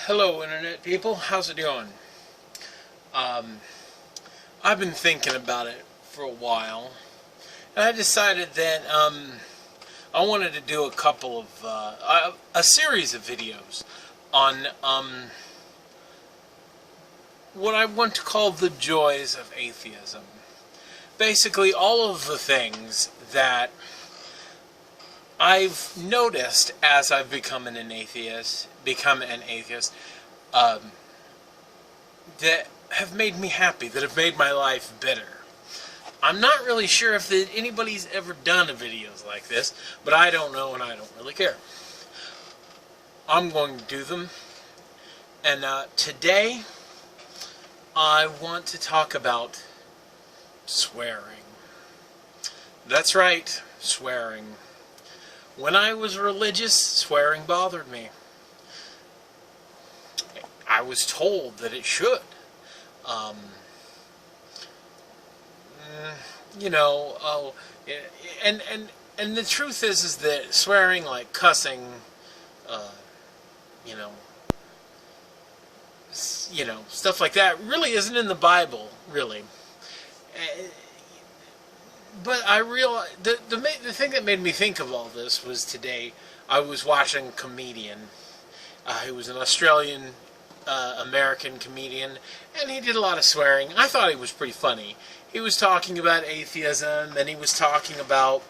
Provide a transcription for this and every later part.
Hello Internet people, how's it going? I've been thinking about it for a while, and I decided that I wanted to do a couple of, a series of videos on what I want to call the joys of atheism. Basically all of the things that I've noticed as I've become an atheist, that have made me happy, that have made my life better. I'm not really sure if anybody's ever done videos like this, but I don't know and I don't really care. I'm going to do them, and today I want to talk about swearing. That's right, swearing. When I was religious, swearing bothered me. I was told that it should. And the truth is that swearing, like cussing, stuff like that, really isn't in the Bible, really. But I realized the thing that made me think of all this was today I was watching a comedian. He was an Australian American comedian, and he did a lot of swearing. I thought he was pretty funny. He was talking about atheism, and he was talking about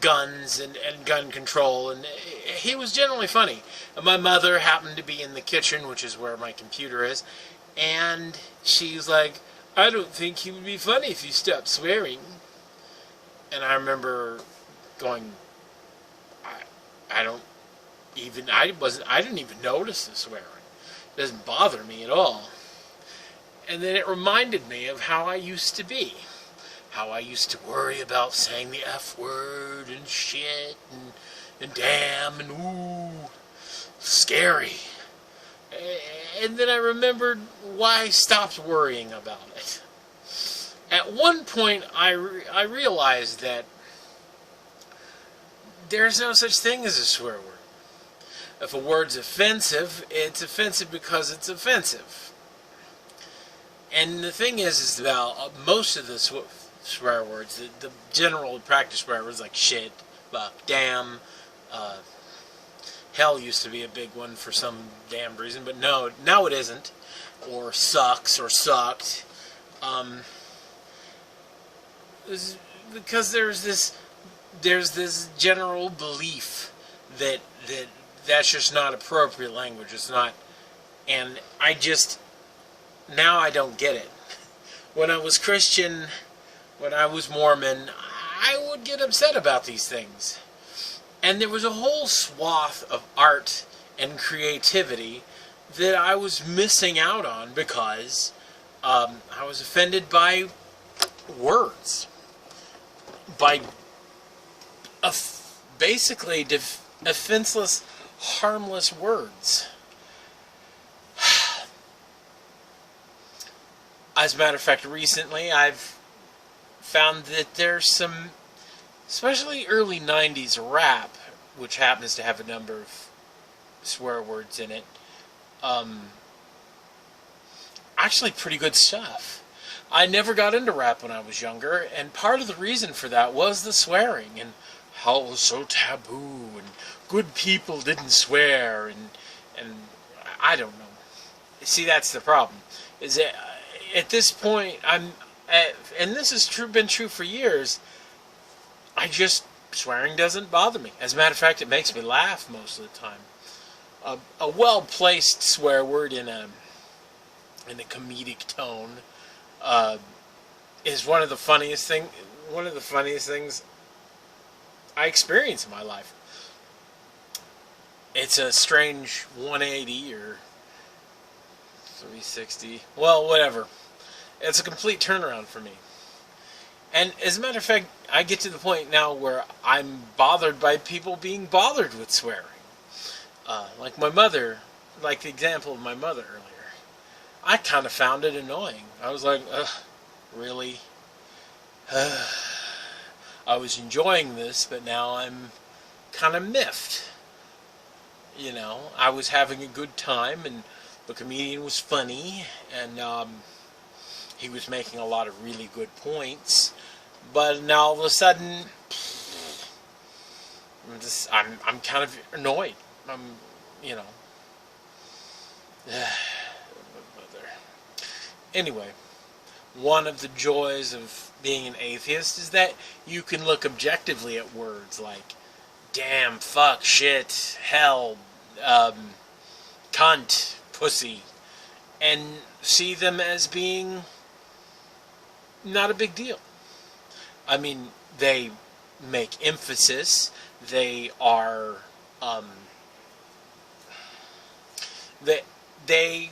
guns and gun control, and he was generally funny. And my mother happened to be in the kitchen, which is where my computer is, and she's like, "I don't think he would be funny if you stopped swearing." And I remember going, I didn't even notice the swearing. It doesn't bother me at all. And then it reminded me of how I used to be. How I used to worry about saying the F word and shit and damn and ooh. Scary. And then I remembered why I stopped worrying about it. At one point, I realized that there's no such thing as a swear word. If a word's offensive, it's offensive because it's offensive. And the thing is about most of the swear words, the general practice swear words like shit, fuck, damn, hell used to be a big one for some damn reason, but no, now it isn't. Or sucks or sucked. Because there's this general belief that that's just not appropriate language. It's not, and now I don't get it. When I was Christian, when I was Mormon, I would get upset about these things. And there was a whole swath of art and creativity that I was missing out on because I was offended by words. By basically offenseless, harmless words. As a matter of fact, recently I've found that there's some, especially early 90s rap, which happens to have a number of swear words in it, actually pretty good stuff. I never got into rap when I was younger, and part of the reason for that was the swearing, and how it was so taboo, and good people didn't swear, and I don't know. See, that's the problem. Is that at this point, and this has been true for years, swearing doesn't bother me. As a matter of fact, it makes me laugh most of the time. A well-placed swear word in a comedic tone is one of the funniest things I experience in my life. It's a strange 180 or 360. Well, whatever. It's a complete turnaround for me. And as a matter of fact, I get to the point now where I'm bothered by people being bothered with swearing. Like my mother, like the example of my mother earlier. I kind of found it annoying. I was like, ugh, really? I was enjoying this, but now I'm kind of miffed. You know, I was having a good time, and the comedian was funny, and he was making a lot of really good points. But now all of a sudden, I'm kind of annoyed. I'm, you know. Anyway, one of the joys of being an atheist is that you can look objectively at words like damn, fuck, shit, hell, cunt, pussy, and see them as being not a big deal. I mean, they make emphasis. They are, they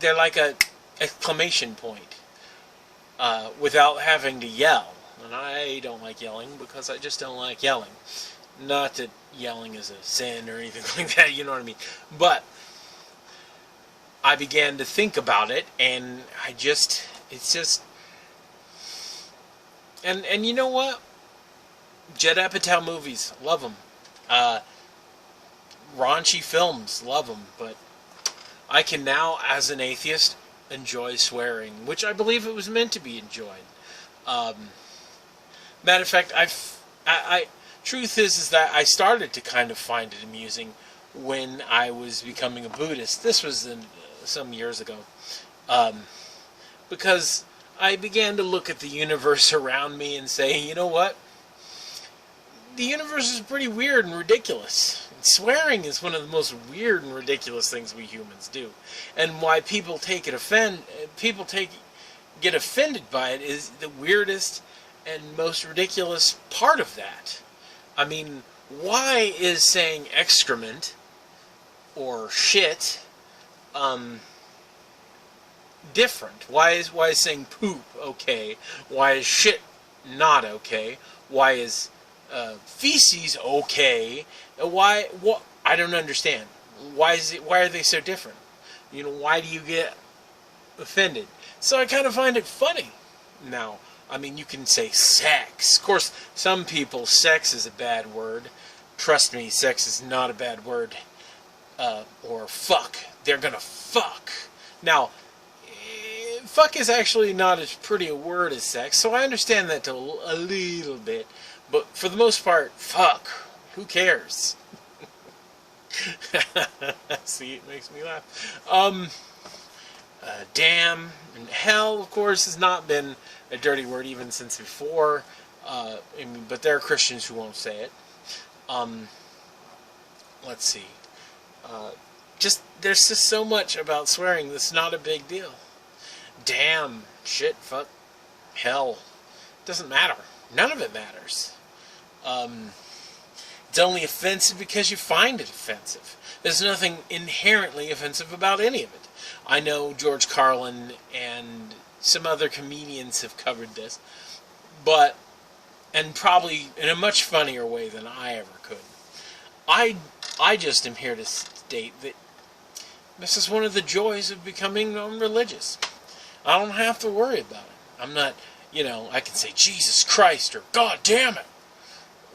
they're like a exclamation point, without having to yell. And I don't like yelling because I just don't like yelling. Not that yelling is a sin or anything like that, you know what I mean. But I began to think about it, and it's just, and you know what? Judd Apatow movies, love them. Raunchy films, love them. But I can now, as an atheist, enjoy swearing, which I believe it was meant to be enjoyed. Matter of fact, truth is that I started to kind of find it amusing when I was becoming a Buddhist. This was some years ago. Because I began to look at the universe around me and say, you know what? The universe is pretty weird and ridiculous. Swearing is one of the most weird and ridiculous things we humans do. And why people get offended by it is the weirdest and most ridiculous part of that. I mean, why is saying excrement or shit different? Why is saying poop okay? Why is shit not okay? Why is feces okay? Why? What? I don't understand. Why are they so different? You know, why do you get offended? So I kind of find it funny. Now, I mean, you can say sex. Of course, some people, sex is a bad word. Trust me, sex is not a bad word. Or fuck. They're gonna fuck. Now, fuck is actually not as pretty a word as sex, so I understand that a little bit. But for the most part, fuck. Who cares? See, it makes me laugh. Damn and hell, of course, has not been a dirty word even since before. But there are Christians who won't say it. Let's see. There's just so much about swearing that's not a big deal. Damn, shit, fuck, hell. Doesn't matter. None of it matters. It's only offensive because you find it offensive. There's nothing inherently offensive about any of it. I know George Carlin and some other comedians have covered this, and probably in a much funnier way than I ever could. I just am here to state that this is one of the joys of becoming non-religious. I don't have to worry about it. I'm not, I can say Jesus Christ or God damn it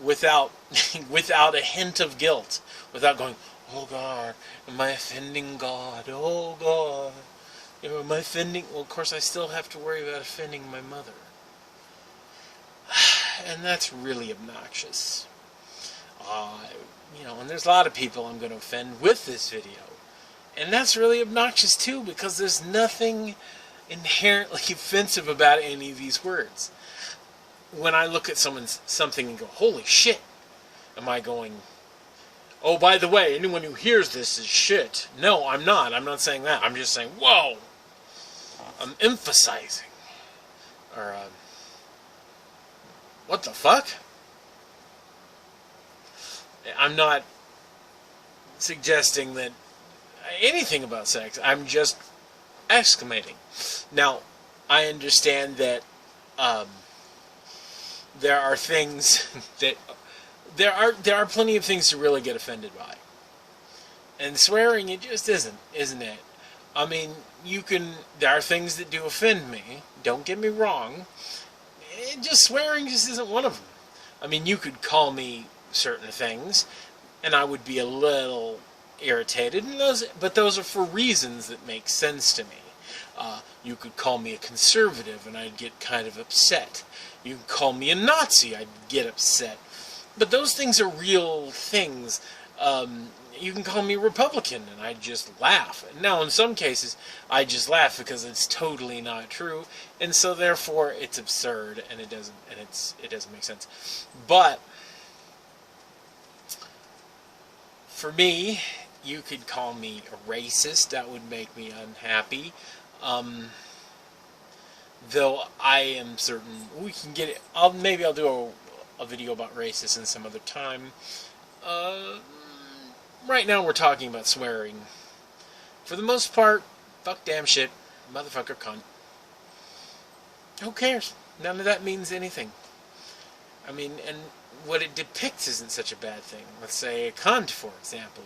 without a hint of guilt, without going, oh God, am I offending God? Oh God, am I offending? Well, of course, I still have to worry about offending my mother, and that's really obnoxious. And there's a lot of people I'm going to offend with this video, and that's really obnoxious too, because there's nothing inherently offensive about any of these words. When I look at something and go, holy shit, am I going, oh, by the way, anyone who hears this is shit? No, I'm not. I'm not saying that. I'm just saying, whoa. I'm emphasizing. Or, what the fuck? I'm not suggesting that anything about sex. I'm just exclamating. Now, I understand that there are things that there are plenty of things to really get offended by, and swearing, it just isn't it? I mean, there are things that do offend me. Don't get me wrong. Swearing just isn't one of them. I mean, you could call me certain things. and I would be a little irritated. And but those are for reasons that make sense to me. You could call me a conservative, and I'd get kind of upset. You could call me a Nazi, I'd get upset. But those things are real things. You can call me Republican, and I just laugh. Now, in some cases, I just laugh because it's totally not true, and so therefore it's absurd, and it doesn't make sense. But for me, you could call me a racist. That would make me unhappy. Though I am certain we can get it. Maybe I'll do a video about racism some other time. Right now we're talking about swearing. For the most part, fuck, damn, shit, motherfucker, cunt. Who cares? None of that means anything. I mean, and what it depicts isn't such a bad thing. Let's say a cunt, for example.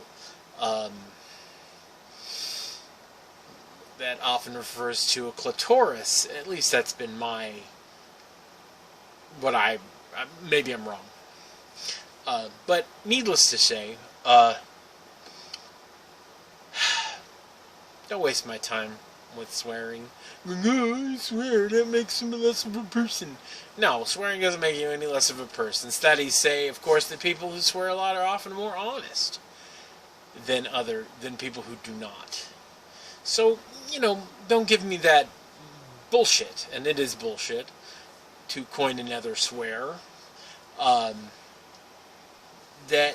That often refers to a clitoris. At least that's been maybe I'm wrong. But needless to say, don't waste my time with swearing. I swear, that makes me less of a person. No, swearing doesn't make you any less of a person. Studies say, of course, that people who swear a lot are often more honest than people who do not. So, don't give me that bullshit, and it is bullshit, to coin another swear, that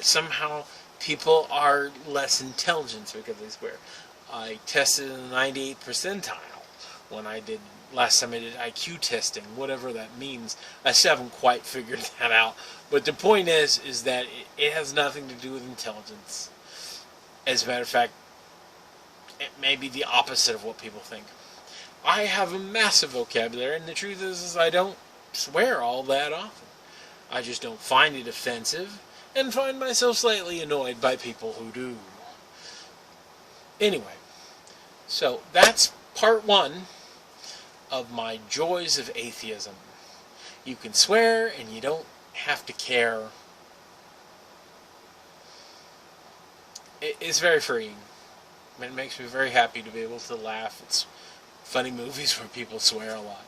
somehow people are less intelligent because they swear. I tested in the 98th percentile when last time I did IQ testing, whatever that means. I still haven't quite figured that out. But the point is that it has nothing to do with intelligence. As a matter of fact, it may be the opposite of what people think. I have a massive vocabulary, and the truth is I don't swear all that often. I just don't find it offensive, and find myself slightly annoyed by people who do. Anyway, so that's part 1 of my joys of atheism. You can swear, and you don't have to care. It's very freeing. It makes me very happy to be able to laugh at funny movies where people swear a lot.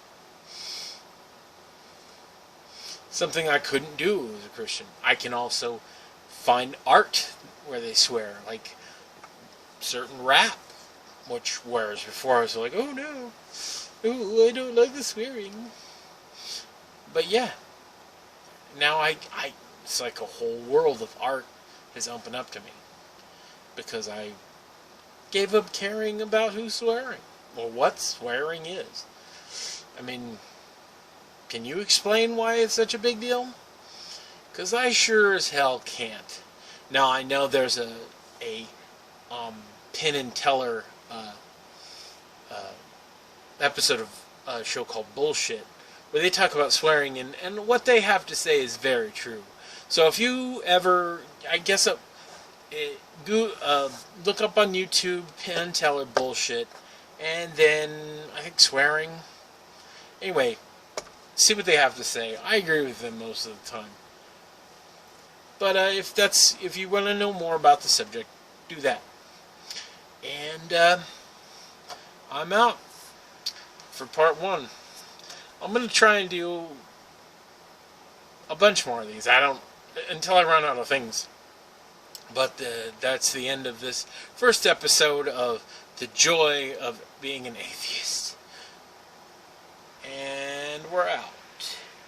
Something I couldn't do as a Christian. I can also find art where they swear, like certain rap, whereas before I was like, oh no, ooh, I don't like the swearing. But yeah, now it's like a whole world of art has opened up to me because I gave up caring about who's swearing or what swearing is. I mean, can you explain why it's such a big deal? Because I sure as hell can't. Now, I know there's a Penn and Teller episode of a show called Bullshit, where they talk about swearing, and what they have to say is very true. So if you ever, I guess, look up on YouTube Penn and Teller Bullshit, and then I think swearing. Anyway, see what they have to say. I agree with them most of the time. But if you want to know more about the subject, do that. And I'm out for part 1. I'm going to try and do a bunch more of these. Until I run out of things. But that's the end of this first episode of The Joy of Being an Atheist.